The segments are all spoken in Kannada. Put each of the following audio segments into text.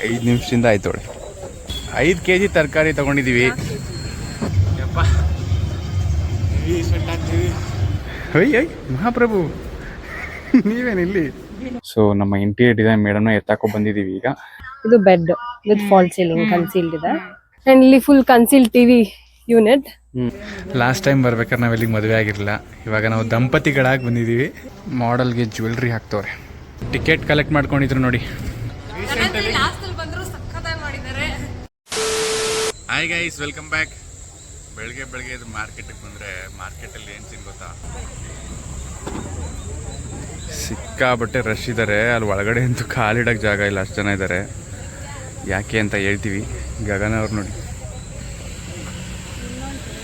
5 ನಿಮಿಷದಿಂದ ಆಯ್ತು ನೋಡಿ. 5 kg ತರಕಾರಿ ತೊಗೊಂಡಿದ್ದೀವಿ. ಯಪ್ಪ ಅಯ್ಯ ಮಹಾಪ್ರಭು ನೀವೇನಿಲ್ಲಿ? ಸೊ ನಮ್ಮ ಇಂಟೀರಿಯರ್ ಡಿಸೈನ್ ಮೇಡಮ್ನ ಎತ್ತಾಕೊ ಬಂದಿದ್ದೀವಿ ಈಗ. ಇದು bed with fall ceiling concealed ಇದೆ ಅಂಡ್ ಇಲ್ಲಿ full concealed TV unit. Last time ಬರ್ಬೇಕಾದ್ರೆ ನಾವು ಇಲ್ಲಿಗೆ ಮದುವೆ ಆಗಿರಲಿಲ್ಲ. ಇವಾಗ ನಾವು ದಂಪತಿಗಳಾಗಿ ಬಂದಿದ್ದೀವಿ. ಮಾಡೆಲ್ಗೆ ಜ್ಯುವೆಲ್ರಿ ಹಾಕ್ತವ್ರೆ. ಟಿಕೆಟ್ ಕಲೆಕ್ಟ್ ಮಾಡ್ಕೊಂಡಿದ್ರು ನೋಡಿ. Hi guys, welcome back. ಬೆಳಗ್ಗೆ ಇದು ಮಾರ್ಕೆಟಿಗೆ ಬಂದರೆ ಮಾರ್ಕೆಟಲ್ಲಿ ಏನು ಸಿಗೋತ್ತಾ, ಸಿಕ್ಕಾಬಟ್ಟೆ ರಶ್ ಇದ್ದಾರೆ. ಅಲ್ಲಿ ಒಳಗಡೆ ಅಂತೂ ಕಾಲಿಡೋಕ್ಕೆ ಜಾಗ ಇಲ್ಲ, ಅಷ್ಟು ಜನ ಇದ್ದಾರೆ. ಯಾಕೆ ಅಂತ ಹೇಳ್ತೀವಿ. ಗಗನ ಅವ್ರು ನೋಡಿ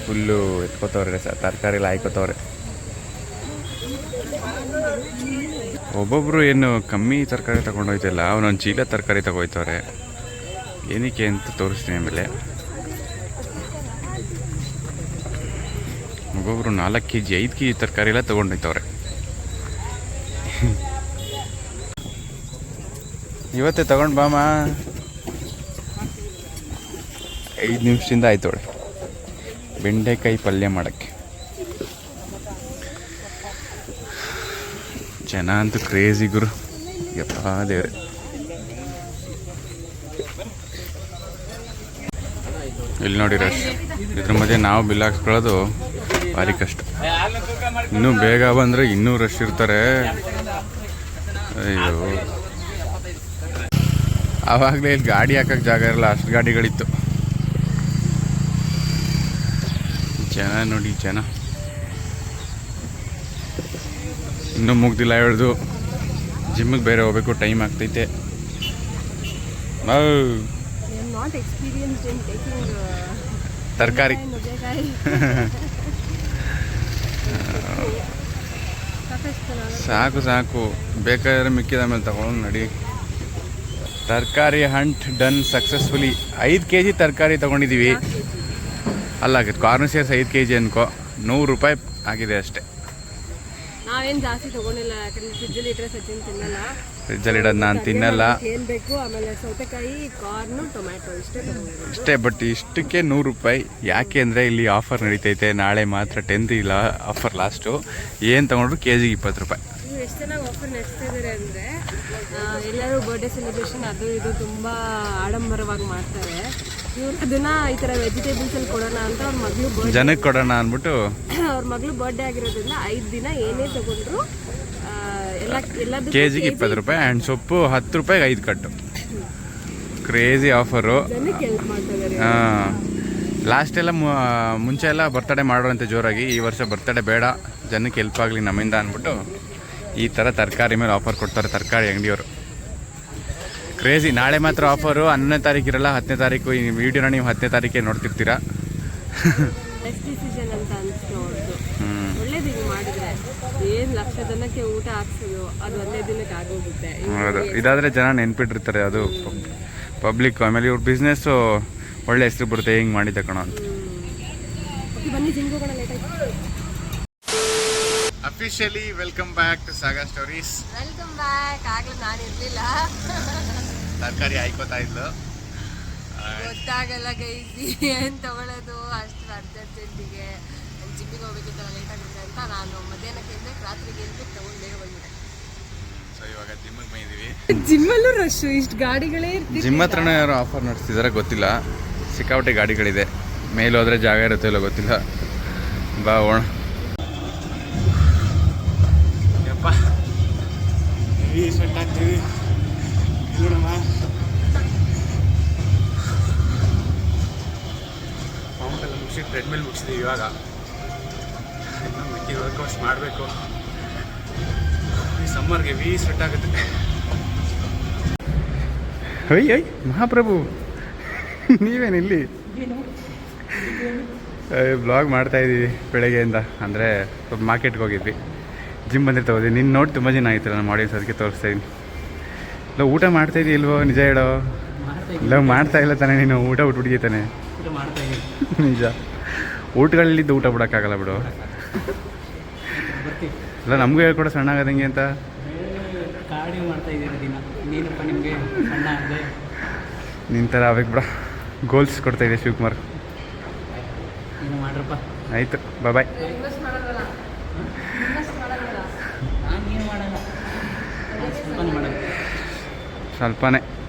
ಫುಲ್ಲು ಎತ್ಕೋತವ್ರೆ, ತರಕಾರಿ ಎಲ್ಲ ಹಾಯ್ಕೋತವ್ರೆ. ಒಬ್ಬೊಬ್ಬರು ಏನು ಕಮ್ಮಿ ತರಕಾರಿ ತೊಗೊಂಡೋಯ್ತಿಲ್ಲ, ಅವನೊಂದು ಚೀಲ ತರಕಾರಿ ತೊಗೊಯ್ತವ್ರೆ. ಏನಕ್ಕೆ ಅಂತ ತೋರಿಸ್ತೀನಿ ಆಮೇಲೆ. ಒಬ್ಬೊಬ್ಬರು 4 kg 5 kg ತರಕಾರಿ ಎಲ್ಲ ತೊಗೊಂಡೋಯ್ತವ್ರೆ. ಇವತ್ತೇ ತಗೊಂಡು ಬಾಮ. 5 ನಿಮಿಷದಿಂದ ಆಯ್ತು ನೋಡಿ ಬೆಂಡೆಕಾಯಿ ಪಲ್ಯ ಮಾಡೋಕ್ಕೆ. ಜನ ಅಂತೂ ಕ್ರೇಜಿ ಗುರು, ಯಪ್ಪ ದೇವ್ರೆ. ಇಲ್ಲಿ ನೋಡಿ ರಶ್. ಇದ್ರ ಮಧ್ಯೆ ನಾವು ಬಿಲ್ ಹಾಕ್ಸ್ಕೊಳ್ಳೋದು ಭಾರಿ ಕಷ್ಟ. ಇನ್ನೂ ಬೇಗ ಬಂದರೆ ಇನ್ನೂ ರಶ್ ಇರ್ತಾರೆ. ಅಯ್ಯೋ, ಆವಾಗಲೇ ಇಲ್ಲಿ ಗಾಡಿ ಹಾಕಕ್ಕೆ ಜಾಗ ಇರಲ್ಲ, ಅಷ್ಟು ಗಾಡಿಗಳಿತ್ತು. ಜನ ನೋಡಿ, ಜನ ಇನ್ನೂ ಮುಗ್ದಿಲ್ಲ ಹೇಳ್ದು. ಜಿಮ್ಮಿಗೆ ಬೇರೆ ಹೋಗ್ಬೇಕು, ಟೈಮ್ ಆಗ್ತೈತೆ. ತರಕಾರಿ ಸಾಕು ಬೇಕಾದ್ರೆ ಮಿಕ್ಕಿದ ಮೇಲೆ ತಗೊಂಡು ನಡಿ. ತರಕಾರಿ ಹಂಟ್ ಡನ್ ಸಕ್ಸಸ್ಫುಲಿ. 5 kg ತರಕಾರಿ ತೊಗೊಂಡಿದ್ದೀವಿ. ಅಲ್ಲ, ಕಾರ್ನ್ ಸೇರ್ಸ್ 5 kg ಅನ್ಕೋ. 100 ರೂಪಾಯಿ ಆಗಿದೆ ಅಷ್ಟೇ. ನಾವೇನು ಜಾಸ್ತಿ ತೊಗೊಂಡಿಲ್ಲ, ಯಾಕಂದ್ರೆ ಫ್ರಿಜ್ಜಲ್ಲಿ ಇಟ್ಟರೆ ಸಚಿನ್ ತಿನ್ನಲ್ಲ. ಫ್ರಿಜ್ಜಲ್ಲಿ ಇಡೋದು ನಾನು ತಿನ್ನಲ್ಲ. ಏನು ಬೇಕು ಆಮೇಲೆ ಸೌತೆಕಾಯಿ, ಕಾರ್ನು, ಟೊಮ್ಯಾಟೊ ಇಷ್ಟೇ. ಬಟ್ ಇಷ್ಟಕ್ಕೆ 100 ರೂಪಾಯಿ. ಯಾಕೆ ಅಂದರೆ ಇಲ್ಲಿ ಆಫರ್ ನಡೀತೈತೆ. ನಾಳೆ ಮಾತ್ರ 10th ಇಲ್ಲ ಆಫರ್ ಲಾಸ್ಟು. ಏನು ತೊಗೊಂಡ್ರು kg 20 ರೂಪಾಯಿ. ಎಷ್ಟು ಚೆನ್ನಾಗಿ ಆಫರ್ ನಡೆಸ್ತಿದ್ದಾರೆ ಅಂದರೆ, ಎಲ್ಲರೂ ಬರ್ಡೇ ಸೆಲೆಬ್ರೇಷನ್ ಅದು ಇದು ತುಂಬ ಆಡಂಬರವಾಗಿ ಮಾಡ್ತಾರೆ. ಇವ್ರು ಅದನ್ನ ಈ ಥರ ವೆಜಿಟೇಬಲ್ಸಲ್ಲಿ ಕೊಡೋಣ ಅಂತ ಅವ್ರ ಮಗಳು ಜನಕ್ಕೆ ಕೊಡೋಣ ಅಂದ್ಬಿಟ್ಟು, ಅವ್ರ ಮಗಳು ಬರ್ಡೇ ಆಗಿರೋದ್ರಿಂದ 5 ದಿನ ಏನೇ ತಗೊಂಡ್ರು ಎಲ್ಲದಕ್ಕೂ kg 20 ರೂಪಾಯಿ. ಆ್ಯಂಡ್ ಸೊಪ್ಪು 10 ರೂಪಾಯಿಗೆ 5 ಕಟ್ಟು. Crazy offer. ಹಾಂ, ಲಾಸ್ಟ್ ಎಲ್ಲ ಮುಂಚೆ ಎಲ್ಲ ಬರ್ತಡೇ ಮಾಡೋರಂತೆ ಜೋರಾಗಿ. ಈ ವರ್ಷ ಬರ್ತಡೇ ಬೇಡ, ಜನಕ್ಕೆ ಹೆಲ್ಪ್ ಆಗಲಿ ನಮ್ಮಿಂದ ಅಂದ್ಬಿಟ್ಟು ಈ ಥರ ತರಕಾರಿ ಮೇಲೆ ಆಫರ್ ಕೊಡ್ತಾರೆ ತರಕಾರಿ ಅಂಗಡಿಯವರು. ಕ್ರೇಜಿ. ನಾಳೆ ಮಾತ್ರ ಆಫರು. 11ನೇ ತಾರೀಕು ಇರಲ್ಲ, 10ನೇ ತಾರೀಕು. ಈ ವಿಡಿಯೋನ ನೀವು 10ನೇ ತಾರೀಕೆ ನೋಡ್ತಿರ್ತೀರಾ. ಹೌದು, ಇದಾದರೆ ಜನ ನೆನ್ಪಿಟ್ಟಿರ್ತಾರೆ. ಅದು ಪಬ್ಲಿಕ್. ಆಮೇಲೆ ಇವ್ರ ಬಿಸ್ನೆಸ್ಸು ಒಳ್ಳೆ ಹೆಸರು ಬರುತ್ತೆ, ಹಿಂಗೆ ಮಾಡಿದ್ದೆ ಕಣೋ ಅಂತ. Officially welcome back to saga stories. Welcome back. ಆಗಲೇ ನಾನು ಇರಲಿಲ್ಲ, ತರಕಾರಿ ಹಾಯ್ಕೋತಾ ಇದ್ಲು. ಗೊತ್ತಾಗಲ್ಲ ಗೈಸಿ ಏನು ತೊಗೊಳ್ಳೋದು ಅಷ್ಟು ಅರ್ಜೆಂಟಿಗೆ. ಜಿಮ್ಮಿಗೆ ಹೋಗ್ಬೇಕಿತ್ತಲ್ಲ, ಲೇಟ್ ಆಗುತ್ತೆ ಅಂತ ನಾನು ಮಧ್ಯಾಹ್ನಕ್ಕೆ ಇರ್ಬೇಕು, ರಾತ್ರಿಗೆ ಇರ್ಬೇಕು, ತೊಗೊಂಡು ಬೇಗ ಬಂದ್ಬಿಟ್ಟೆ. ಸೊ ಇವಾಗ ಜಿಮ್ಮಿಗೆ ಬಂದಿದ್ದೀವಿ. ಜಿಮ್ಮಲ್ಲೂ ರಶ್ಶು, ಇಷ್ಟು ಗಾಡಿಗಳೇ ಇರ್ತೀವಿ. ಜಿಮ್ ಹತ್ರನೇ ಯಾರು ಆಫರ್ ನಡೆಸ್ತಿದ್ದಾರೆ ಗೊತ್ತಿಲ್ಲ. ಸಿಕ್ಕಾಪಟ್ಟೆ ಗಾಡಿಗಳಿದೆ. ಮೇಲೆ ಹೋದರೆ ಜಾಗ ಇರುತ್ತೆ ಇಲ್ಲೋ ಗೊತ್ತಿಲ್ಲ. ಬಾ ಹೋಣ. ಯಪ್ಪ ಸ್ವೆಟ್ ಆಗ್ತೀವಿ ನೋಡಮ್ಮ. ಪಂಪೆಲ್ಲ ಮುಗಿಸಿ ಟ್ರೆಡ್ಮಿಲ್ ಮುಗಿಸಿದ್ದೀವಿ. ಇವಾಗ ಇನ್ನೂ ಮಿಕ್ಕಿದ ವರ್ಕೌಟ್ಸ್ ಮಾಡಬೇಕು. ಈ ಸಮ್ಮರ್ಗೆ ಸ್ವೆಟ್ ಆಗುತ್ತೆ. ಅಯ್ಯ ಮಹಾಪ್ರಭು ನೀವೇನಿಲ್ಲಿ? ಬ್ಲಾಗ್ ಮಾಡ್ತಾಯಿದ್ದೀವಿ ಬೆಳಗ್ಗೆಯಿಂದ. ಅಂದರೆ ಸ್ವಲ್ಪ ಮಾರ್ಕೆಟ್ಗೆ ಹೋಗಿದ್ವಿ, ಜಿಮ್ ಬಂದಿರ್ತಾ ಹೋದ್ವಿ. ನಿನ್ನ ನೋಡಿ ತುಂಬ ಜನ ಆಯ್ತಲ್ಲ ನಮ್ಮ ಆಡಿಯನ್ಸ್, ಅದಕ್ಕೆ ತೋರಿಸ್ತಾಯಿದ್ದೀನಿ. ಇಲ್ಲ ಊಟ ಮಾಡ್ತಾಯಿದ್ದಿ ಇಲ್ವೋ? ನಿಜ ಹೇಳೋ. ಇಲ್ಲ ಮಾಡ್ತಾ ಇಲ್ಲ ತಾನೇ ನೀನು? ಊಟ ಬಿಟ್ಬಿಟ್ಟಿಗೆ ತಾನೆ? ನಿಜ. ಊಟಗಳಲ್ಲಿದ್ದು ಊಟ ಬಿಡೋಕ್ಕಾಗಲ್ಲ ಬಿಡು. ಇಲ್ಲ ನಮಗೂ ಹೇಳ್ಕೊಡ ಸಣ್ಣ ಆಗೋದಂಗೆ ಅಂತ. ಕಾರ್ಡಿಯೋ ಮಾಡ್ತಾ ಇದ್ದೀರಿ ದಿನ. ನೀನಪ್ಪ ನಿಮಗೆ ಸಣ್ಣ ಆಗದೆ ನಿನ್ನ ಥರ ಅವಕ್ಕೆ ಬಿಡ ಗೋಲ್ಸ್ ಕೊಡ್ತಾಯಿದೆ ಶಿವಕುಮಾರ್. ಏನು ಮಾಡ್ರಪ್ಪ. ಆಯಿತು, ಬಾಯ್. ನಾನು ಮಾಡಲ್ಲ, ಸ್ವಲ್ಪನೇ ಮಾಡೋದು. ಸ್ವಲ್ಪನೇ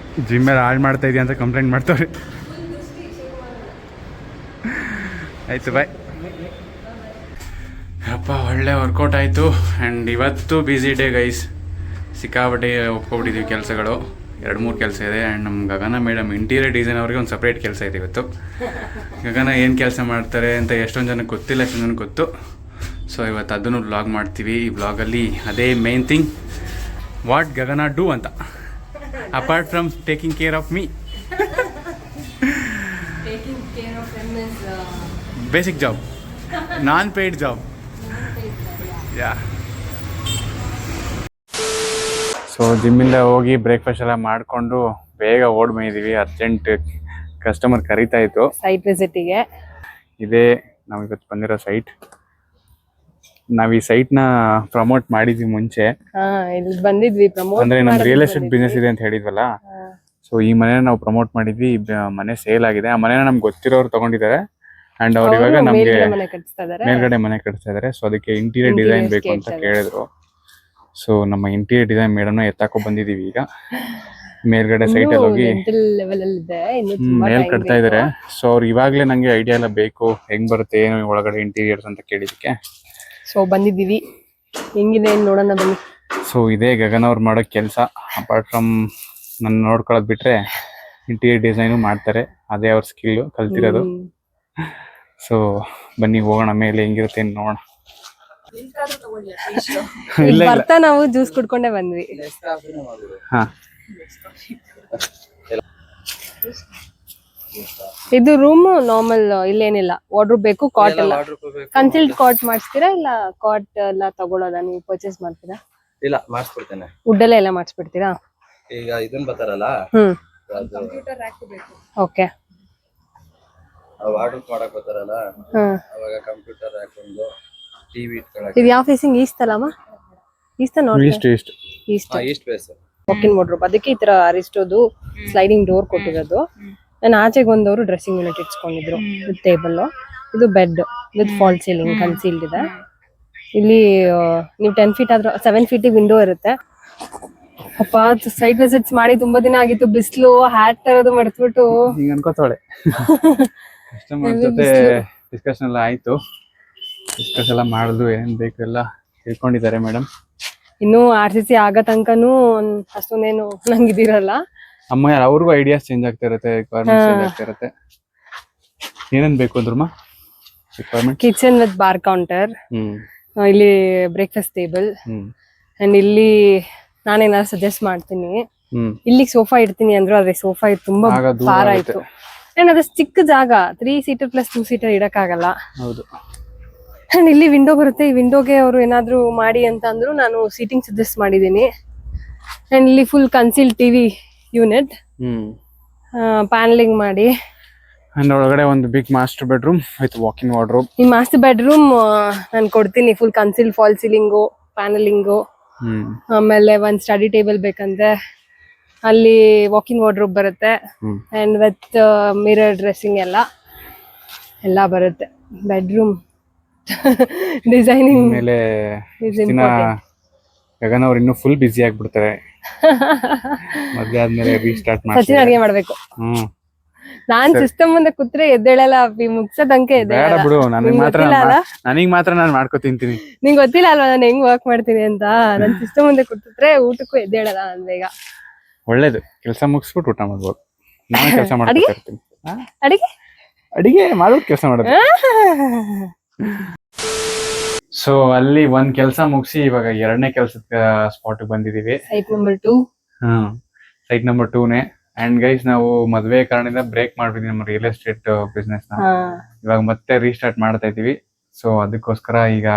ಜಿಮ್ಮೇಲೆ ಹಾಳು ಮಾಡ್ತಾ ಇದೆಯಾ ಅಂತ ಕಂಪ್ಲೇಂಟ್ ಮಾಡ್ತವ್ರೆ. ಆಯಿತು, ಬಾಯ್. ಅಪ್ಪ ಒಳ್ಳೆ ವರ್ಕೌಟ್ ಆಯಿತು. ಆ್ಯಂಡ್ ಇವತ್ತು ಬ್ಯುಸಿ ಡೇ ಗೈಸ್. ಸಿಕ್ಕಾಪಟ್ಟೆ ಒಪ್ಕೊಬಿಟ್ಟಿದ್ದೀವಿ ಕೆಲಸಗಳು. 2-3 ಕೆಲಸ ಇದೆ. ಆ್ಯಂಡ್ ನಮ್ಮ ಗಗನ ಮೇಡಮ್ ಇಂಟೀರಿಯರ್ ಡಿಸೈನ್ ಅವ್ರಿಗೆ ಒಂದು ಸಪ್ರೇಟ್ ಕೆಲಸ ಇದೆ ಇವತ್ತು. ಗಗನ ಏನು ಕೆಲಸ ಮಾಡ್ತಾರೆ ಅಂತ ಎಷ್ಟೊಂದು ಜನಕ್ಕೆ ಗೊತ್ತಿಲ್ಲ, ಎಷ್ಟೊಂದು ಜನಕ್ಕೆ ಗೊತ್ತು. ಸೊ ಇವತ್ತು ಅದನ್ನು ವ್ಲಾಗ್ ಮಾಡ್ತೀವಿ. ಈ ವ್ಲಾಗಲ್ಲಿ ಅದೇ main thing, what Gagana do ಅಂತ, apart from taking care of me. Basic job, non paid job. Yeah. So ಜಿಮ್ಮಿಂದ ಹೋಗಿ ಬ್ರೇಕ್ಫಾಸ್ಟ್ ಎಲ್ಲ ಮಾಡಿಕೊಂಡು ಬೇಗ ಓಡ್ ಬಂದಿದ್ದೀವಿ. ಅರ್ಜೆಂಟ್ ಕಸ್ಟಮರ್ ಕರೀತಾ ಇತ್ತು ಸೈಟ್ ವಿಸಿಟಿಗೆ. ಇದೇ ನಾವು ಇವತ್ತು ಬಂದಿರೋ ಸೈಟ್. ನಾವು ಈ ಸೈಟ್ನ ಪ್ರಮೋಟ್ ಮಾಡಿದ್ವಿ ಮುಂಚೆ. ಇಲ್ಲಿ ಬಂದಿದ್ವಿ ಪ್ರಮೋಟ್ ಅಂದ್ರೆ ನಮ್ಮ ರಿಯಲ್ ಎಸ್ಟೇಟ್ ಬಿಸ್ನೆಸ್ ಇದೆ ಅಂತ ಹೇಳಿದ್ವಲ್ಲ. ಸೊ ಈ ಮನೆ ನಾವು ಪ್ರಮೋಟ್ ಮಾಡಿದ್ವಿ. ಮನೆ ಸೇಲ್ ಆಗಿದೆ. ಆ ಮನೆನ ನಮ್ಗೆ ಗೊತ್ತಿರೋರು ತಗೊಂಡಿದ್ದಾರೆ. ಅಂಡ್ ಅವ್ರು ಇವಾಗ ನಮ್ಗೆ ಮೇಲ್ಗಡೆ ಮನೆ ಕಟ್ಸ್ತಾ ಇದಾರೆ. ಸೊ ಅದಕ್ಕೆ ಇಂಟೀರಿಯರ್ ಡಿಸೈನ್ ಬೇಕು ಅಂತ ಕೇಳಿದ್ರು. ಸೊ ನಮ್ಮ ಇಂಟೀರಿಯರ್ ಡಿಸೈನ್ ಮೇಡಮ್ನ ಎತ್ತಾಕೊ ಬಂದಿದೀವಿ. ಈಗ ಮೇಲ್ಗಡೆ ಸೈಟ್ ಅಲ್ಲಿ ಹೋಗಿ ಮೇಲ್ ಕಟ್ತಾ ಇದಾರೆ. ಸೊ ಅವ್ರು ಇವಾಗ್ಲೇ ನಂಗೆ ಐಡಿಯಾ ಎಲ್ಲ ಬೇಕು, ಹೆಂಗ್ ಬರುತ್ತೆ ಏನು ಒಳಗಡೆ ಇಂಟೀರಿಯರ್ಸ್ ಅಂತ ಕೇಳಿದಕ್ಕೆ ಸೊ ಬಂದಿದ್ದೀವಿ. ಹೆಂಗಿದೆ ನೋಡೋಣ ಬನ್ನಿ. ಸೊ ಇದೇ ಗಗನ ಅವ್ರು ಮಾಡೋ ಕೆಲಸ. ಅಪಾರ್ಟ್ ಫ್ರಮ್ ನನ್ನ ನೋಡ್ಕೊಳ್ಳೋದು ಬಿಟ್ರೆ ಇಂಟೀರಿಯರ್ ಡಿಸೈನು ಮಾಡ್ತಾರೆ. ಅದೇ ಅವ್ರ ಸ್ಕಿಲ್ ಕಲ್ತಿರೋದು. ಸೊ ಬನ್ನಿ ಹೋಗೋಣ, ಮೇಲೆ ಹೆಂಗಿರುತ್ತೆ ನೋಡೋಣ. ಬರ್ತಾ ನಾವು ಜ್ಯೂಸ್ ಕುಡ್ಕೊಂಡೇ ಬಂದ್ವಿ. ಹಾ, ಇದು ರೂಮ್ ನಾರ್ಮಲ್, ಇಲ್ಲೇನಿಲ್ಲ. ವಾರ್ಡ್ರೋಬ್ ಬೇಕು, ಕಾಟ್ ಎಲ್ಲ ಕನ್ಸಿಲ್ಡ್ ಕಾಟ್ ಮಾಡಿಸ್ತೀರಾ ಇಲ್ಲ ಕಾಟ್ ಎಲ್ಲ ತಗೊಳ್ಳೋದಾ? ನೀವು ಪರ್ಚೇಸ್ ಮಾಡ್ತೀರಾ? ಇಲ್ಲ, ಮಾಡಿಸ್ಬಿಡ್ತೇನೆ. ವುಡ್ ಎಲ್ಲ ಮಾಡಿಸ್ಬಿಡ್ತೀರಾ? ಈಗ ಇದನ್ ಬರ್ತಾರಲ್ಲ, ಓಕೆ. ವಾರ್ಡ್ರೋಬ್ ಮಾಡಕ್ ಬರ್ತಾರಲ್ಲ, ಅವಾಗ ಕಂಪ್ಯೂಟರ್ ಹಾಕೊಂಡು ಟಿವಿ ಇಟ್ಕೊಳಕ್ಕೆ. ಇದು ಯಾವ ಫೇಸಿಂಗ್? ಈಸ್ಟ್ ಅಲ್ಲಮ್ಮ? ಈಸ್ಟ್ ನೋಡಿ. East face walk in wardrobe. ಅದಕ್ಕೆ ಈ ತರ ಅರಿಸ್ಟೋದು ಸ್ಲೈಡಿಂಗ್ ಡೋರ್ ಕೊಟ್ಟಿರೋದು. ನಾನು ಆಚೆಗೆ ಒಂದವರು ಡ್ರೆಸ್ಸಿಂಗ್ ಯೂನಿಟ್ ಇಟ್ಸ್ಕೊಂಡಿದ್ರು ವಿತ್ ಟೇಬಲ್. ಇದು bed with fall ceiling concealed ಇದೆ. ಇಲ್ಲಿ ನೀವು 10 ಫೀಟ್ ಆದ್ರೂ 7 ಫೀಟ್ ವಿಂಡೋ ಇರುತ್ತೆ. ಅಪ್ಪ ಸೈಟ್ ವಿಸಿಟ್ಸ್ ಮಾಡಿ ತುಂಬಾ ದಿನ ಆಗಿತ್ತು. ಬಿಸಿಲು, ಹ್ಯಾಟ್ ತರೋದು ಮರ್ತ್ಬಿಟ್ಟು ಹಿಂಗ ಅನ್ಕೋತಾಳೆ. ಕಸ್ಟಮರ್ ಜೊತೆ ಡಿಸ್ಕಷನ್ ಎಲ್ಲ ಆಯ್ತು. ಡಿಸ್ಕಸ್ ಎಲ್ಲ ಮಾಡಿದ್ರು, ಏನ್ ಬೇಕು ಎಲ್ಲ ತಿಳ್ಕೊಂಡಿದ್ದಾರೆ ಮೇಡಮ್. ಇನ್ನು RCC ಆಗೋ ತನಕನೂ ಅಷ್ಟೊಂದೇನು ನಂಗಿದಿರಲ್ಲ. ಅಮ್ಮ ಅವ್ರಿಗೂ ಐಡಿಯಾಸ್ ಚೇಂಜ್ ಆಗ್ತಾ ಇರುತ್ತೆ, ರಿಕ್ವೈರ್ಮೆಂಟ್ ಚೇಂಜ್ ಆಗ್ತಾ ಇರುತ್ತೆ. ಏನೇನ್ ಬೇಕು ಅಂದ್ರಮ್ಮ requirement? Kitchen with bar counter, ಇಲ್ಲಿ ಬ್ರೇಕ್ಫಾಸ್ಟ್ ಟೇಬಲ್, ಅಂಡ್ ಇಲ್ಲಿ ನಾನೇನಾದ್ರು ಸಜೆಸ್ಟ್ ಮಾಡ್ತೀನಿ. ಇಲ್ಲಿಗೆ ಸೋಫಾ ಇಡ್ತೀನಿ ಅಂದ್ರು, ಆದ್ರೆ ಸೋಫಾ ತುಂಬಾ ಭಾರ ಆಯ್ತು. ಅಂಡ್ ಅದು ಚಿಕ್ಕ ಜಾಗ, 3 ಸೀಟರ್ ಪ್ಲಸ್ 2 ಸೀಟರ್ ಇಡಕ್ಕಾಗಲ್ಲ. ಹೌದು. ಅಂಡ್ ಇಲ್ಲಿ ವಿಂಡೋ ಬರುತ್ತೆ. ಈ ವಿಂಡೋಗೆ ಅವರು ಏನಾದ್ರು ಮಾಡಿ ಅಂತ ಅಂದ್ರು, ನಾನು ಸೀಟಿಂಗ್ ಸಜೆಸ್ಟ್ ಮಾಡಿದೀನಿ. ಅಂಡ್ ಇಲ್ಲಿ full concealed TV unit, panelling ಮಾಡಿ. ಅಂಡ್ ಒಳಗಡೆ ಒಂದು big master bedroom with walk in wardrobe. ಈ ಮಾಸ್ಟರ್ ಬೆಡ್ರೂಮ್ ನಾನು ಕೊಡ್ತೀನಿ. Full concealed fall ceiling, panelling, ಆಮೇಲೆ ಒಂದ್ ಸ್ಟಡಿ ಟೇಬಲ್ ಬೇಕಂದ್ರೆ ಅಲ್ಲಿ ವಾಕಿನ್ ವಾರ್ಡ್ರೋಬ್ ಬರುತ್ತೆ. ಅಂಡ್ ವಿತ್ ಮಿರರ್ ಡ್ರೆಸ್ಸಿಂಗ್ ಎಲ್ಲ ಬರುತ್ತೆ. ಬೆಡ್ರೂಮ್ ಡಿಸೈನಿಂಗ್ ಮೇಲೆ ಗಗನ ಅವ್ರು ಇನ್ನೂ ಫುಲ್ ಬಿಸಿ ಆಗ್ಬಿಡ್ತಾರೆ. ಮದ್ವೆ ಆದ್ಮೇಲೆ ರೀಸ್ಟಾರ್ಟ್ ಸಚಿನ್ ಅಡಿಗೆ ಮಾಡ್ಬೇಕು. ನಾನ್ ಸಿಸ್ಟಮ್ ಮುಂದೆ ಕೂತ್ರೆ ಎದ್ದೇಳಲ್ಲ, ಮುಗ್ಸದಂಕೆ ಬೇಡ ಬಿಡು, ನನಗ್ ಮಾತ್ರ ನಾನು ಮಾಡ್ಕೊ ತಿಂತೀನಿ. ನಿಂಗ್ ಗೊತ್ತಿಲ್ಲ ಅಲ್ವಾ ನಾನು ಹೆಂಗ್ ವರ್ಕ್ ಮಾಡ್ತೀನಿ ಅಂತ. ನನ್ ಸಿಸ್ಟಮ್ ಮುಂದೆ ಕೂತ್ರೆ ಊಟಕ್ಕೂ ಎದ್ದೇಳಲ್ಲ ನಾನು ಬೇಗ. ಒಳ್ಳೇದು, ಕೆಲಸ ಮುಗಿಸ್ಬಿಟ್ಟು ಊಟ ಮಾಡ್ಬೋದು. ನಾನು ಕೆಲಸ ಮಾಡ್ತಾ ಇರ್ತೀನಿ. ಅಡಿಗೆ ಮಾಡೋದು ಕೆಲಸ ಮಾಡೋದು. ಸೊ ಅಲ್ಲಿ ಒಂದ್ ಕೆಲಸ ಮುಗಿಸಿ ಇವಾಗ 2ನೇ ಕೆಲಸದ ಸ್ಪಾಟ್ ಬಂದಿದೀವಿ. Site number 2. ಸೈಟ್ ನಂಬರ್ 2ನೇ. ಅಂಡ್ ಗೈಸ್, ನಾವು ಮದ್ವೆ ಕಾರಣದಿಂದ ಬ್ರೇಕ್ ಮಾಡ್ಬಿದ್ವಿ ನಮ್ಮ ರಿಯಲ್ ಎಸ್ಟೇಟ್ ಬಿಸ್ನೆಸ್ ನ. ಇವಾಗ ಮತ್ತೆ ರೀಸ್ಟಾರ್ಟ್ ಮಾಡ್ತಾ ಇದೀವಿ. ಸೊ ಅದಕ್ಕೋಸ್ಕರ ಈಗ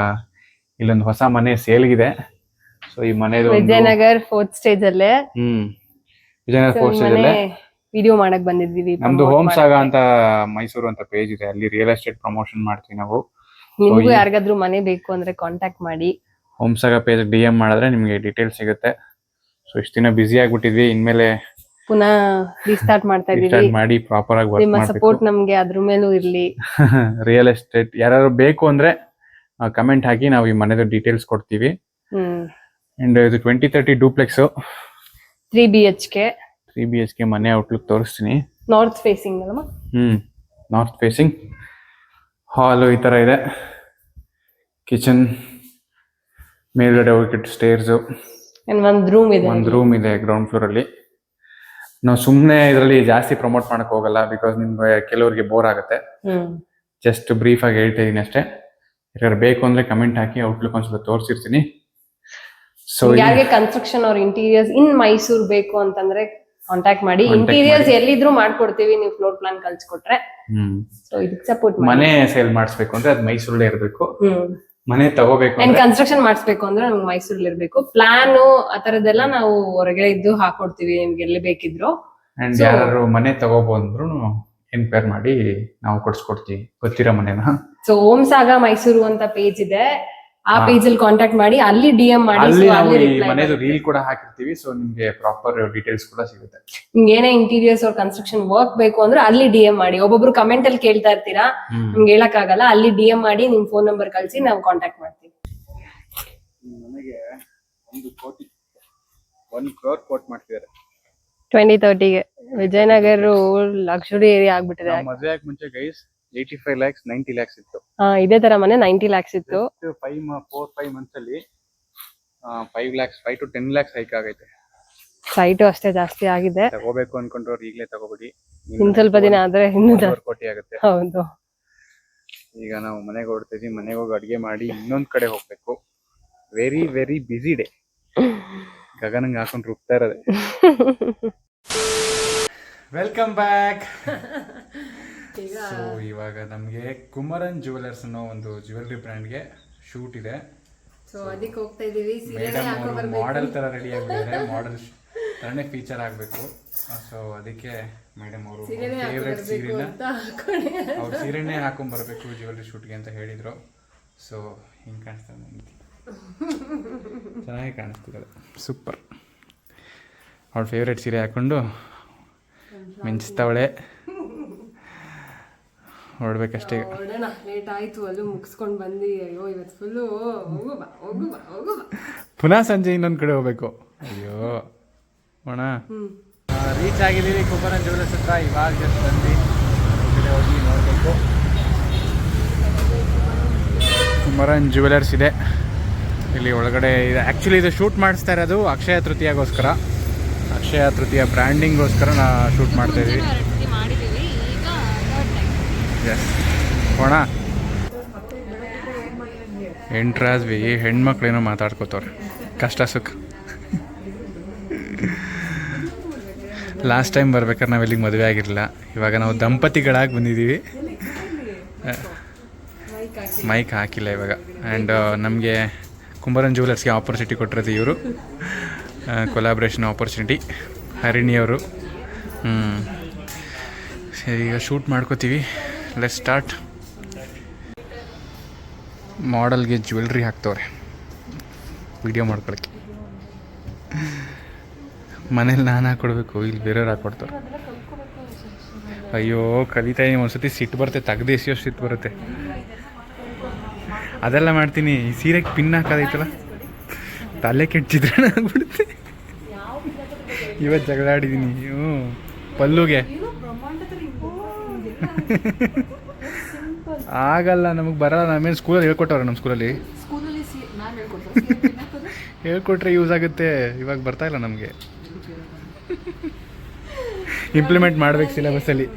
ಇಲ್ಲೊಂದು ಹೊಸ ಮನೆ ಸೇಲ್ಗಿದೆ. ಸೊ ಈ ಮನೆದು ವಿಜಯನಗರ್ 4th ಸ್ಟೇಜ್ ಅಲ್ಲೇ. ವಿಜಯನಗರ 4th ಸ್ಟೇಜ್ ಅಲ್ಲೇ ವಿಡಿಯೋ ಮಾಡಕ್ ಬಂದಿದ್ದೀವಿ. ನಮ್ದು ಹೋಮ್ ಸಾಗ ಅಂತ ಮೈಸೂರು ಅಂತ ಪೇಜ್ ಇದೆ, ಅಲ್ಲಿ ರಿಯಲ್ ಎಸ್ಟೇಟ್ ಪ್ರಮೋಷನ್ ಮಾಡ್ತೀವಿ ನಾವು. ನಿಮ್ಗೂ ಯಾರಿಗಾದ್ರೂ ಮನೆ ಬೇಕು ಅಂದ್ರೆ ಕಾಂಟ್ಯಾಕ್ಟ್ ಮಾಡಿ. ಹೋಮ್ ಸಾಗ ಪೇಜ್ DM ಮಾಡಿದ್ರೆ ನಿಮ್ಗೆ ಡೀಟೇಲ್ಸ್ ಸಿಗುತ್ತೆ. ಸೊ ಇಷ್ಟು ದಿನ ಬಿಸಿ ಆಗ್ಬಿಟ್ಟಿದ್ವಿ, ಇನ್ಮೇಲೆ ಪುನಃ ರೀಸ್ಟಾರ್ಟ್ ಮಾಡ್ತಾ ಇದೀವಿ. ಸ್ಟಾರ್ಟ್ ಮಾಡಿ ಪ್ರಾಪರ್ ಆಗಿ ವರ್ಕ್ ನಿಮ್ಮ ಮಾಡಬೇಕು. ಸಪೋರ್ಟ್ ನಮ್ಗೆ ಅದ್ರ ಮೇಲೂ ಇರ್ಲಿ. ರಿಯಲ್ ಎಸ್ಟೇಟ್ ಯಾರು ಬೇಕು ಅಂದ್ರೆ ಕಮೆಂಟ್ ಹಾಕಿ ನಾವು ಈ ಮನೆದು ಡೀಟೇಲ್ಸ್ ಕೊಡ್ತೀವಿ. ಅಂಡ್ ಇದು 2030 ಡೂಪ್ಲೆಕ್ಸ್ 3 BHK 3 BHK ಮನೆ ಔಟ್ಲುಕ್ ತೋರಿಸ್ತೀನಿ. ನಾರ್ತ್ ಫೇಸಿಂಗ್ ಅಲ್ಲಮ್ಮ. ನಾರ್ತ್ ಫೇಸಿಂಗ್ ಹಾಲು ಈ ತರ ಇದೆ. ಕಿಚನ್, ಮೇಲ್ಗಡೆ ಹೋಗಿ ಸ್ಟೇರ್ಸ್, ಒಂದು ರೂಮ್ ಇದೆ ಗ್ರೌಂಡ್ ಫ್ಲೋರ್ ಅಲ್ಲಿ. ನಾವು ಸುಮ್ಮನೆ ಇದರಲ್ಲಿ ಜಾಸ್ತಿ ಪ್ರಮೋಟ್ ಮಾಡಕ್ ಹೋಗಲ್ಲ, ಬಿಕಾಸ್ ನಿಮ್ಗೆ ಕೆಲವರಿಗೆ ಬೋರ್ ಆಗುತ್ತೆ. ಜಸ್ಟ್ ಬ್ರೀಫ್ ಆಗಿ ಹೇಳ್ತಾ ಇದೀನಿ ಅಷ್ಟೇ. ಯಾರು ಬೇಕು ಅಂದ್ರೆ ಕಮೆಂಟ್ ಹಾಕಿ ಔಟ್ಲುಕ್ ಒಂದ್ಸಲ ತೋರಿಸಿರ್ತೀನಿ. ಸೊ ಯಾರಿಗೆ ಕನ್ಸ್ಟ್ರಕ್ಷನ್ ಅವ್ರ ಇಂಟೀರಿಯರ್ಸ್ ಇನ್ ಮೈಸೂರ್ ಬೇಕು ಅಂತಂದ್ರೆ ಕಾಂಟ್ಯಾಕ್ಟ್ ಮಾಡಿ. ಇಂಟೀರಿಯರ್ಸ್ ಎಲ್ಲಿದ್ರು ಮಾಡ್ಕೊಡ್ತೀವಿ, ನೀವು ಫ್ಲೋರ್ ಪ್ಲಾನ್ ಕಳ್ಸಿಕೊಟ್ರೆ. ಸೊ ಇದಕ್ಕೆ ಸಪೋರ್ಟ್ ಮಾಡಿ. ಮನೆ ಸೇಲ್ ಮಾಡಿಸ್ಬೇಕು ಅಂದ್ರೆ ಅದು ಮೈಸೂರಲ್ಲೇ ಇರಬೇಕು. ಮನೆ ತಗೋಬೇಕು ಅಂಡ್ ಕನ್ಸ್ಟ್ರಕ್ಷನ್ ಮಾಡಿಸ್ಬೇಕು ಅಂದ್ರೆ ನಮ್ಗೆ ಮೈಸೂರಲ್ಲಿ ಇರ್ಬೇಕು. ಪ್ಲಾನ್ ಆ ತರದೆಲ್ಲ ನಾವು ಹೊರಗಡೆ ಇದ್ದು ಹಾಕೊಡ್ತೀವಿ ನಿಮ್ಗೆ ಎಲ್ಲಿ ಬೇಕಿದ್ರು. ಅಂಡ್ ಯಾರು ಮನೆ ತಗೋಬಂದ್ರು ಎನ್ಕ್ವೈರ್ ಮಾಡಿ ನಾವು ಕೊಡ್ಸ್ಕೊಡ್ತೀವಿ ಗೊತ್ತಿರೋ ಮನೆನ. ಸೊ ಓಂ ಸಾಗಾ ಮೈಸೂರು ಅಂತ ಪೇಜ್ ಇದೆ, ಆ ಪೇಜ್ ಅಲ್ಲಿ ಕಾಂಟ್ಯಾಕ್ಟ್ ಮಾಡಿ, ಅಲ್ಲಿ DM ಮಾಡಿ. ಅಲ್ಲಿ ನಾವು ಈ ಮನೆದು ರೀಲ್ ಕೂಡ ಹಾಕಿರ್ತೀವಿ. ಸೊ ನಿಮ್ಗೆ ಪ್ರಾಪರ್ ಡೀಟೇಲ್ಸ್ ಕೂಡ ಸಿಗುತ್ತೆ. ನಿಮ್ಗೆ ಏನೇ ಇಂಟೀರಿಯರ್ಸ್ ಅವ್ರ ಕನ್ಸ್ಟ್ರಕ್ಷನ್ ವರ್ಕ್ ಬೇಕು ಅಂದ್ರೆ ಅಲ್ಲಿ DM ಮಾಡಿ. ಒಬ್ಬೊಬ್ರು ಕಮೆಂಟ್ ಅಲ್ಲಿ ಕೇಳ್ತಾ ಇರ್ತೀರಾ, ನಿಮ್ಗೆ ಹೇಳಕ್ ಆಗಲ್ಲ. ಅಲ್ಲಿ DM ಮಾಡಿ ನಿಮ್ ಫೋನ್ ನಂಬರ್ ಕಳ್ಸಿ, ನಾವು ಕಾಂಟ್ಯಾಕ್ಟ್ ಮಾಡ್ತೀವಿ. ನನಗೆ 1 crore ಕೋಟ್ ಮಾಡ್ತಿದ್ದಾರೆ 2030ಗೆ. ವಿಜಯನಗರ ಲಕ್ಸುರಿ ಏರಿಯಾ ಆಗ್ಬಿಟ್ಟಿದೆ. ಮದುವೆ ಆಗ ಮುಂಚೆ ಗೈಸ್ 85 lakhs 90 lakhs ಇತ್ತು. ಇದೇ ತರ ಮನೆ 90 lakhs ಇತ್ತು. 4-5 months ಅಲ್ಲಿ 5 lakhs 5 to 10 lakhs ಹೈಕ್ ಆಗೈತೆ. ಸೈಟು ಅಷ್ಟೇ ಜಾಸ್ತಿ ಆಗಿದೆ. ತಗೋಬೇಕು ಅನ್ಕೊಂಡ್ರವ್ರು ಈಗಲೇ ತಗೋಬಿಡಿ. ಇನ್ ಸ್ವಲ್ಪ ದಿನ ಆದ್ರೆ ಇನ್ನೂ ಕೋಟಿ ಆಗುತ್ತೆ. ಹೌದು. ಈಗ ನಾವು ಮನೆಗೆ ಹೊರಡ್ತೀವಿ. ಮನೆಗೆ ಹೋಗಿ ಅಡ್ಗೆ ಮಾಡಿ ಇನ್ನೊಂದ್ ಕಡೆ ಹೋಗ್ಬೇಕು. Very very busy day. ಗಗನಂಗ್ ಹಾಕೊಂಡು ರುಬ್ತಾ ಇರೋದೆ. Welcome back. ಸೊ ಇವಾಗ ನಮ್ಗೆ ಕುಮರನ್ ಜುವೆಲರ್ಸ್ ಅನ್ನೋ ಒಂದು ಜ್ಯುವೆಲ್ರಿ ಬ್ರ್ಯಾಂಡ್ಗೆ ಶೂಟ್ ಇದೆ. ಸೊ ಅದಕ್ಕೆ ಹೋಗ್ತಾ ಇದೀವಿ. ಮೇಡಮ್ ಅವರು ಮಾಡೆಲ್ ತರ ರೆಡಿ ಆಗಿದ್ದಾರೆ. ಮಾಡೆಲ್ ತರನೇ ಫೀಚರ್ ಆಗ್ಬೇಕು. ಸೊ ಅದಕ್ಕೆ ಮೇಡಮ್ ಅವರು ಫೇವ್ರೆಟ್ ಸೀರೆನ ಅವ್ರ ಸೀರೆನೇ ಹಾಕೊಂಡ್ ಬರ್ಬೇಕು ಜ್ಯುವೆಲ್ರಿ ಶೂಟ್ಗೆ ಅಂತ ಹೇಳಿದ್ರು. ಸೊ ಹಿಂಗ್ ಕಾಣಿಸ್ತದೆ, ಚೆನ್ನಾಗಿ ಕಾಣಿಸ್ತಿದೆ, ಸೂಪರ್. ಅವಳ ಫೇವ್ರೆಟ್ ಸೀರೆ ಹಾಕೊಂಡು ಮಿಂಚ್ತಾವಳೆ. ಹೊರಡ್ಬೇಕಷ್ಟೇ. ಲೇಟ್ ಆಯ್ತು, ಅಲ್ಲೂ ಮುಗಿಸ್ಕೊಂಡು ಬಂದು. ಅಯ್ಯೋ ಇವತ್ತು ಫುಲ್ಲು ಹೋಗು ಬಾ. ಪುನಃ ಸಂಜೆ ಇನ್ನೊಂದು ಕಡೆ ಹೋಗ್ಬೇಕು. ಅಯ್ಯೋ ಅಣ್ಣ. ರೀಚ್ ಆಗಿದ್ದೀವಿ ಕುಮರನ್ ಜ್ಯುವೆಲರ್ಸ್ ಹತ್ರ. ಇವಾಗ ಜಸ್ಟ್ ಬಂದು ಹೋಗಿ ನೋಡಬೇಕು. ಕುಮರನ್ ಜ್ಯುವೆಲರ್ಸ್ ಇದೆ ಇಲ್ಲಿ ಒಳಗಡೆ. ಇದೆ ಆ್ಯಕ್ಚುಲಿ ಇದು ಶೂಟ್ ಮಾಡಿಸ್ತಾ ಇರೋದು ಅಕ್ಷಯ ತೃತೀಯಗೋಸ್ಕರ. ಅಕ್ಷಯ ತೃತೀಯ ಬ್ರ್ಯಾಂಡಿಂಗ್ಗೋಸ್ಕರ ನಾ ಶೂಟ್ ಮಾಡ್ತಾ ಇದ್ದೀವಿ. ಎಸ್ ಹೋಣ. ಎಂಟ್ರಾದ್ವಿ ಹೆಣ್ಮಕ್ಳೇನೋ ಮಾತಾಡ್ಕೋತವ್ರೆ, ಕಷ್ಟ ಸುಖ. ಲಾಸ್ಟ್ ಟೈಮ್ ಬರ್ಬೇಕಾದ್ರೆ ನಾವು ಇಲ್ಲಿಗೆ ಮದುವೆ ಆಗಿರಲಿಲ್ಲ. ಇವಾಗ ನಾವು ದಂಪತಿಗಳಾಗಿ ಬಂದಿದ್ದೀವಿ. ಮೈಕ್ ಹಾಕಿಲ್ಲ ಇವಾಗ. ಆ್ಯಂಡ್ ನಮಗೆ ಕುಮರನ್ ಜ್ಯುವೆಲರ್ಸ್ಗೆ ಆಪರ್ಚುನಿಟಿ ಕೊಟ್ಟಿರೋದು ಇವರು, ಕೊಲಾಬ್ರೇಷನ್ ಆಪರ್ಚುನಿಟಿ, ಹರಿಣಿಯವರು. ಸರಿ ಈಗ ಶೂಟ್ ಮಾಡ್ಕೋತೀವಿ. Let's start. ಮಾಡೆಲ್ಗೆ ಜ್ಯುವೆಲ್ರಿ ಹಾಕ್ತವ್ರೆ ವಿಡಿಯೋ ಮಾಡ್ಕೊಳಕ್ಕೆ. ಮನೇಲಿ ನಾನು ಹಾಕ್ಕೊಡ್ಬೇಕು, ಇಲ್ಲಿ ಬೇರೆಯವ್ರು ಹಾಕ್ಕೊಡ್ತಾರೆ. ಅಯ್ಯೋ ಕಲಿತಾ ಇದೀನಿ. ಒಂದ್ಸತಿ ಸಿಟ್ಟು ಬರುತ್ತೆ, ತೆಗ್ದು ಎಸಿಯೋಷ್ಟು ಸಿಟ್ಟು ಬರುತ್ತೆ. ಅದೆಲ್ಲ ಮಾಡ್ತೀನಿ. ಈ ಸೀರೆಗೆ ಪಿನ್ ಹಾಕೋದೈತಲ್ಲ, ತಲೆ ಕೆಟ್ಟಿದ್ರೆ ಆಗ್ಬಿಡುತ್ತೆ. ಇವತ್ತು ಜಗಳ ಆಡಿದ್ದೀನಿ ಪಲ್ಲುಗೆ. ಆಗಲ್ಲ, ನಮಗೆ ಬರಲ್ಲ. ನಮ್ಮೇಲೆ ಸ್ಕೂಲಲ್ಲಿ ಹೇಳ್ಕೊಟ್ಟವ್ರೆ. ನಮ್ಮ ಸ್ಕೂಲಲ್ಲಿ ಹೇಳ್ಕೊಟ್ರೆ ಯೂಸ್ ಆಗುತ್ತೆ. ಇವಾಗ ಬರ್ತಾ ಇಲ್ಲ ನಮಗೆ. ಇಂಪ್ಲಿಮೆಂಟ್ ಮಾಡ್ಬೇಕು ಸಿಲೆಬಸ್ಸಲ್ಲಿ.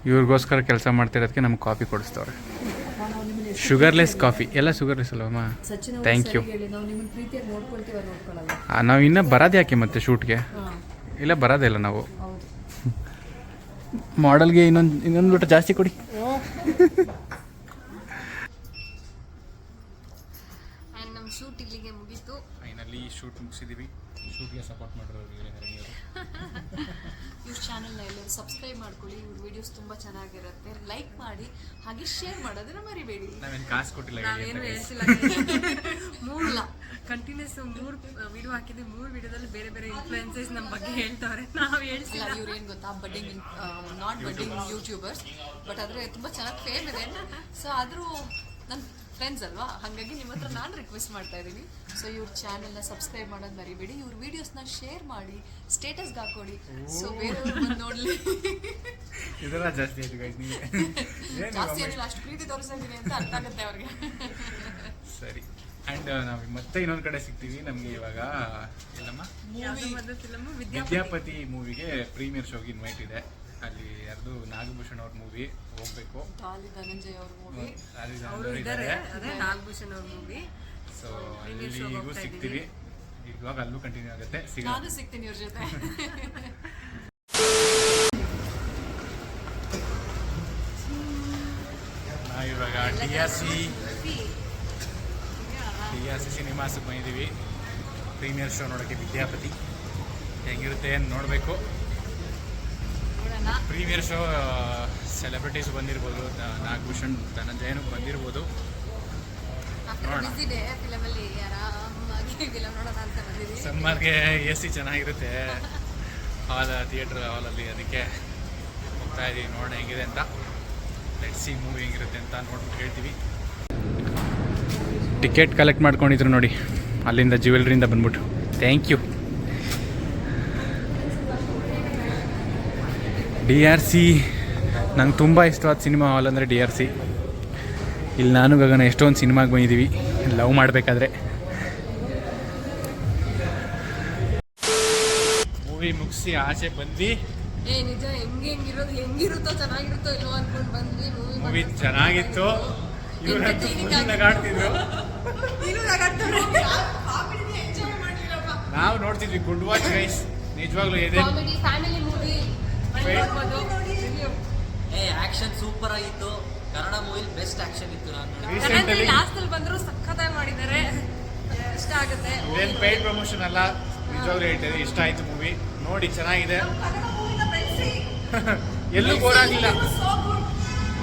ಇವ್ರಿಗೋಸ್ಕರ ಕೆಲಸ ಮಾಡ್ತಿರೋದಕ್ಕೆ ನಮ್ಗೆ ಕಾಫಿ ಕೊಡಿಸ್ತವ್ರೆ. Sugarless coffee. ಎಲ್ಲ ಶುಗರ್ಲೆಸ್ ಅಲ್ವಮ್ಮ? Thank you. ನಾವು ಇನ್ನೂ ಬರೋದು ಯಾಕೆ ಮತ್ತೆ ಶೂಟ್ಗೆ? ಇಲ್ಲ ಬರೋದೇ ಇಲ್ಲ ನಾವು. ಮಾಡೆಲ್ಗೆ ಇನ್ನೊಂದು ಲೋಟ ಜಾಸ್ತಿ ಕೊಡಿ. ನಮ್ಮ ಶೂಟ್ ಇಲ್ಲಿಗೆ ಮುಗೀತು. ಫೈನಲಿ ಶೂಟ್ ಮುಗಿಸಿದ್ದೀವಿ. ಶೂಟ್ಗೆ ಸಪೋರ್ಟ್ ಮಾಡಿರೋರಿಗೆ ಹರಣಿಯವರು. ಇವ್ರ ಚಾನಲ್ನ ಎಲ್ಲರೂ ಸಬ್ಸ್ಕ್ರೈಬ್ ಮಾಡ್ಕೊಳ್ಳಿ. ಇವ್ರ ವಿಡಿಯೋಸ್ ತುಂಬ ಚೆನ್ನಾಗಿರುತ್ತೆ. ಲೈಕ್ ಮಾಡಿ ಹಾಗೆ ಶೇರ್ ಮಾಡೋದನ್ನ ಮರಿಬೇಡಿ. ನಾವೇನು ಕಾಸು ಕೊಟ್ಟಿಲ್ಲ ನಾವೇನು ಹೇಳ್ತಿಲ್ಲ. ಮೂರಲ್ಲ ಕಂಟಿನ್ಯೂಸ್ 3 ವಿಡಿಯೋ ಹಾಕಿದ್ವಿ. 3 ವಿಡಿಯೋದಲ್ಲಿ ಬೇರೆ ಬೇರೆ ಇನ್ಫ್ಲುಯೆನ್ಸಸ್ ನಮ್ಮ ಬಗ್ಗೆ ಹೇಳ್ತವ್ರೆ. ನಾವು ಹೇಳ್ತಿಲ್ಲ. ಅಲ್ಲ, ಇವ್ರು ಏನು ಗೊತ್ತಾ, budding not budding YouTubers, but ಆದರೆ ತುಂಬ ಚೆನ್ನಾಗಿ ಫೇಮ್ ಇದೆ. ಸೊ ಆದರೂ ನನ್ನ ಫ್ರೆಂಡ್ಸ್ ಅಲ್ವಾ, ಹಾಗಾಗಿ ನಿಮ್ಮ ಹತ್ರ ನಾನು ರಿಕ್ವೆಸ್ಟ್ ಮಾಡ್ತಾ ಇದ್ದೀನಿ. ಸೊ ಇವ್ರ ಚಾನೆಲ್ನ ಸಬ್ಸ್ಕ್ರೈಬ್ ಮಾಡೋದು ಮರಿಬೇಡಿ. ಇವ್ರ ವಿಡಿಯೋಸ್ನ ಶೇರ್ ಮಾಡಿ, ಸ್ಟೇಟಸ್ಗೆ ಹಾಕೊಡಿ. ಸೊ ಬೇರೆಯವ್ರು ಬಂದು ನೋಡಲಿ. ಇದೆಲ್ಲ ಜಾಸ್ತಿ ಆಯ್ತು ಗೈಸ್ ನಿಮಗೆ. ಜಾಸ್ತಿ ಏನಿಲ್ಲ, ಅಷ್ಟು ಪ್ರೀತಿ ತೋರಿಸಿದ್ದೀನಿ ಅಂತ ಅರ್ಥ ಆಗುತ್ತೆ ಅವ್ರಿಗೆ. ಸರಿ. ಆ್ಯಂಡ್ ನಾವು ಮತ್ತೆ ಇನ್ನೊಂದು ಕಡೆ ಸಿಗ್ತೀವಿ. ನಮಗೆ ಇವಾಗ ಎಲ್ಲಮ್ಮ ವಿದ್ಯಾಪತಿ ಮೂವಿಗೆ ಪ್ರೀಮಿಯರ್ ಶೋಗೆ ಇನ್ವೈಟ್ ಇದೆ. ಅಲ್ಲಿ ಯಾರ್ದು ನಾಗಭೂಷಣ್ ಅವ್ರ ಮೂವಿ ಹೋಗ್ಬೇಕು. ಗಾಲಿ ಧನಂಜಯ್ ಅವ್ರ ಮೂವಿ. ಇದ್ದಾರೆ. ಅದೇ ನಾಗಭೂಷಣ್ ಅವ್ರ ಮೂವಿ. ಸೊ ಅಲ್ಲಿಗೂ ಸಿಗ್ತೀವಿ. ಇವಾಗ ಅಲ್ಲೂ ಕಂಟಿನ್ಯೂ ಆಗುತ್ತೆ. ಸಿಗೋಣ. ನಾನು ಸಿಗ್ತೀನಿ ಇವ್ರ ಜೊತೆ. ಇವಾಗ ಡಿ ಆರ್ ಸಿ ಸಿನಿಮಾಸ್ಗೆ ಬಂದಿದ್ದೀವಿ. ಪ್ರೀಮಿಯರ್ ಶೋ ನೋಡೋಕ್ಕೆ ವಿದ್ಯಾಪತಿ ಹೆಂಗಿರುತ್ತೆ ನೋಡಬೇಕು. ಪ್ರೀಮಿಯರ್ ಶೋ ಸೆಲೆಬ್ರಿಟೀಸ್ ಬಂದಿರ್ಬೋದು, ನಾಗಭೂಷಣ್ ಧನಂಜಯನು ಬಂದಿರ್ಬೋದು. ಸಮ್ಮರ್ಗೆ AC ಚೆನ್ನಾಗಿರುತ್ತೆ ಥಿಯೇಟ್ರ್ ಹಾಲಲ್ಲಿ. ಅದಕ್ಕೆ ಹೋಗ್ತಾ ಇದ್ದೀವಿ, ನೋಡೋಣ ಹೆಂಗಿದೆ ಅಂತ. ಲೆಟ್ಸ್ ಸಿ ಮೂವಿ ಹೆಂಗಿರುತ್ತೆ ಅಂತ ನೋಡ್ಬಿಟ್ಟು ಹೇಳ್ತೀವಿ. ಟಿಕೆಟ್ ಕಲೆಕ್ಟ್ ಮಾಡ್ಕೊಂಡಿದ್ರು ನೋಡಿ, ಅಲ್ಲಿಂದ ಜ್ಯುವೆಲ್ರಿಯಿಂದ ಬಂದ್ಬಿಟ್ಟು. Thank you. DRC ನಂಗೆ ತುಂಬ ಇಷ್ಟವಾದ ಸಿನಿಮಾ ಹಾಲ್ ಅಂದರೆ DRC. ಇಲ್ಲಿ ನಾನು ಗಗನ ಎಷ್ಟೊಂದು ಸಿನಿಮಾಗೆ ಬಂದಿದ್ದೀವಿ ಲವ್ ಮಾಡಬೇಕಾದ್ರೆ. ಮೂವಿ ಮುಗಿಸಿ ಆಚೆ ಬಂದು ನಿಜ ಹೆಂಗಿರುತ್ತೋ ಚೆನ್ನಾಗಿರುತ್ತೋ ಇಲ್ವೋ ಅನ್ಕೊಂಡು ಬಂದ್ವಿ. ಮೂವಿ ಚೆನ್ನಾಗಿತ್ತು. ಇವರಂತೂ ಫುಲ್ ನಗಾಡ್ತಿದ್ರು. ನಾವು ನೋಡ್ತಿದ್ವಿ. ಗುಡ್ ವಾಚ್ ಗೈಸ್, ನಿಜವಾಗ್ಲೂ ಇದೆ. Family movie. ಆಕ್ಷನ್ ಸೂಪರ್ ಆಗಿತ್ತು. ಕನ್ನಡ ಮೂವಿಲಿ ಬೆಸ್ಟ್ ಆಕ್ಷನ್ ಇತ್ತು. ನಾನು ರೀಸೆಂಟಲ್ಲಿ ಲಾಸ್ಟ್ ಅಲ್ಲಿ ಬಂದ್ರು ಸಖತ್ತಾಗಿ ಮಾಡಿದ್ದಾರೆ. ಇಷ್ಟ ಆಗುತ್ತೆ. ಇದೇನು ಪೇಯ್ಡ್ ಪ್ರಮೋಷನ್ ಅಲ್ಲ, ನಿಜವಾಗ್ಲೂ ಹೇಳ್ತಿದೆ. ಇಷ್ಟ ಆಯ್ತು ಮೂವಿ, ನೋಡಿ ಚೆನ್ನಾಗಿದೆ. ಎಲ್ಲೂ ಬೋರ್ ಆಗಿಲ್ಲ.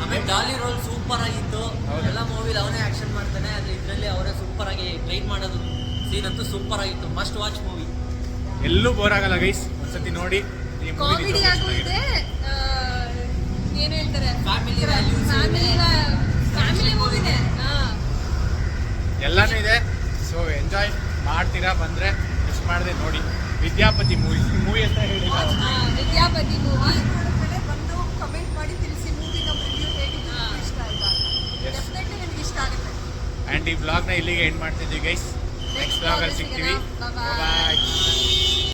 ಆಮೇಲೆ ಡಾಲಿ ರೋಲ್ ಸೂಪರ್ ಆಗಿತ್ತು. ಎಲ್ಲ ಮೂವಿಲಿ ಅವನೇ ಆಕ್ಷನ್ ಮಾಡ್ತಾನೆ. ಅದು ಇದರಲ್ಲಿ ಅವರೇ ಸೂಪರ್ ಆಗಿ ಟ್ರೈನ್ ಮಾಡೋದು ಸೀನ್ ಅಂತೂ ಸೂಪರ್ ಆಗಿತ್ತು. Must watch movie. ಎಲ್ಲೂ ಬೋರ್ ಆಗಲ್ಲ ಗೈಸ್, ಒಂದ್ಸತಿ ನೋಡಿ. ಈ ಕಾಮಿಡಿ ಆಗು ಇದೆ. ಏನು ಹೇಳ್ತಾರೆ, ಫ್ಯಾಮಿಲಿ ವ್ಯಾಲ್ಯೂಸ್ ಫ್ಯಾಮಿಲಿ ಮೂವಿನೇ. ಎಲ್ಲಾನು ಇದೆ. ಸೊ ಎಂಜಾಯ್ ಮಾಡ್ತೀರಾ, ಬಂದರೆ ಮಿಸ್ ಮಾಡದೆ ನೋಡಿ. ವಿದ್ಯಾಪತಿ ಮೂವಿ ಅಂತ ಹೇಳಿಲ್ಲ. ವಿದ್ಯಾಪತಿ ಮೂವಿ ಬಂದು ಕಮೆಂಟ್ ಮಾಡಿ ತಿಳಿಸಿ ಮೂವಿ ನಮ್ಮ ರಿವ್ಯೂ ಹೇಗಿತ್ತು, ಇಷ್ಟ ಆಯ್ತಾ. ಡೆಫಿನೆಟ್ಲಿ ನಿಮ್ಗೆ ಇಷ್ಟ ಆಗುತ್ತೆ. ಆ್ಯಂಡ್ ಈ ಬ್ಲಾಗ್ನ ಇಲ್ಲಿಗೆ ಎಂಡ್ ಮಾಡ್ತಿದ್ದೀವಿ ಗೈಸ್. ನೆಕ್ಸ್ಟ್ ಬ್ಲಾಗಲ್ಲಿ ಸಿಗ್ತೀವಿ. ಬಾಯ್.